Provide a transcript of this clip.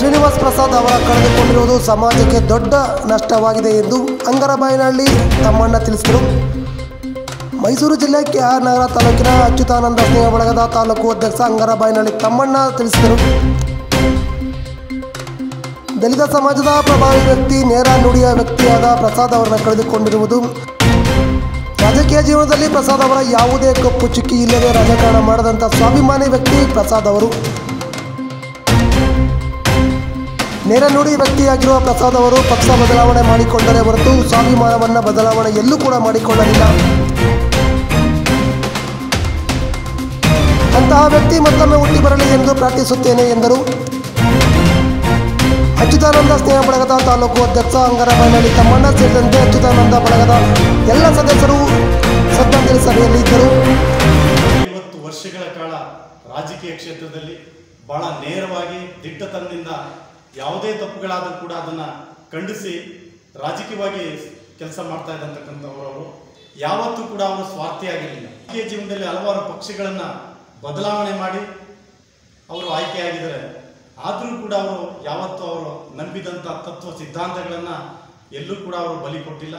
ಶ್ರೀನಿವಾಸ್ ಪ್ರಸಾದ್ ಅವರ ಕಳೆದುಕೊಂಡಿರುವುದು ಸಮಾಜಕ್ಕೆ ದೊಡ್ಡ ನಷ್ಟವಾಗಿದೆ ಎಂದು ಅಂಗರಬಾಯಿನಹಳ್ಳಿ ತಮ್ಮಣ್ಣ ತಿಳಿಸಿದರು. ಮೈಸೂರು ಜಿಲ್ಲೆ ಕೆಆರ್ ನಗರ ತಾಲೂಕಿನ ಅಚ್ಯುತಾನಂದ ಸ್ನೇಹ ಬಳಗದ ತಾಲೂಕು ಅಧ್ಯಕ್ಷ ಅಂಗರಬಾಯಿನಹಳ್ಳಿ ತಮ್ಮಣ್ಣ ತಿಳಿಸಿದರು. ದಲಿತ ಸಮಾಜದ ಪ್ರಭಾವಿ ವ್ಯಕ್ತಿ, ನೇರ ನುಡಿಯ ವ್ಯಕ್ತಿಯಾದ ಪ್ರಸಾದ್ ಅವರನ್ನು ಕಳೆದುಕೊಂಡಿರುವುದು ರಾಜಕೀಯ ಜೀವನದಲ್ಲಿ ಪ್ರಸಾದ್ ಅವರ ಯಾವುದೇ ಕಪ್ಪು ಚುಕ್ಕಿ ಇಲ್ಲದೆ ರಾಜಕಾರಣ ಮಾಡದಂಥ ಸ್ವಾಭಿಮಾನಿ ವ್ಯಕ್ತಿ ಪ್ರಸಾದ್ ಅವರು. ನೇರ ನುಡಿ ವ್ಯಕ್ತಿಯಾಗಿರುವ ಪ್ರಸಾದ್ ಅವರು ಪಕ್ಷ ಬದಲಾವಣೆ ಮಾಡಿಕೊಂಡರೆ ಹೊರತು ಸ್ವಾಭಿಮಾನವನ್ನು ಬದಲಾವಣೆ ಎಲ್ಲೂ ಕೂಡ ಮಾಡಿಕೊಳ್ಳಲಿಲ್ಲ. ಅಂತಹ ವ್ಯಕ್ತಿ ಮತ್ತೊಮ್ಮೆ ಹುಟ್ಟಿ ಬರಲಿ ಎಂದು ಪ್ರಾರ್ಥಿಸುತ್ತೇನೆ ಎಂದರು. ಅಚ್ಯುತಾನಂದ ಸ್ನೇಹ ಬಳಗದ ತಾಲೂಕು ಅಧ್ಯಕ್ಷ ಅಂಗರಬಾಯಿನಹಳ್ಳಿ ತಮ್ಮಣ್ಣ ಸೇರಿದಂತೆ ಅಚ್ಯುತಾನಂದ ಬಳಗದ ಎಲ್ಲ ಸದಸ್ಯರು ಶ್ರದ್ಧಾಂಜಲಿ ಸಭೆಯಲ್ಲಿ ಇದ್ದರು. 50 ವರ್ಷಗಳ ಕಾಲ ರಾಜಕೀಯ ಕ್ಷೇತ್ರದಲ್ಲಿ ಬಹಳ ನೇರವಾಗಿ ದಿಟ್ಟತನದಿಂದ ಯಾವುದೇ ತಪ್ಪುಗಳಾದರೂ ಕೂಡ ಅದನ್ನು ಖಂಡಿಸಿ ರಾಜಕೀಯವಾಗಿ ಕೆಲಸ ಮಾಡ್ತಾ ಇದ್ದಂತಕ್ಕಂಥವರು ಯಾವತ್ತೂ ಕೂಡ ಅವರು ಸ್ವಾರ್ಥಿಯಾಗಿರಲಿಲ್ಲ. ರಾಜಕೀಯ ಜೀವನದಲ್ಲಿ ಹಲವಾರು ಪಕ್ಷಗಳನ್ನು ಬದಲಾವಣೆ ಮಾಡಿ ಅವರು ಆಯ್ಕೆಯಾಗಿದ್ದಾರೆ. ಆದರೂ ಕೂಡ ಅವರು ಯಾವತ್ತೂ ಅವರು ನಂಬಿದಂಥ ತತ್ವ ಸಿದ್ಧಾಂತಗಳನ್ನು ಎಲ್ಲೂ ಕೂಡ ಅವರು ಬಲಿ ಕೊಟ್ಟಿಲ್ಲ.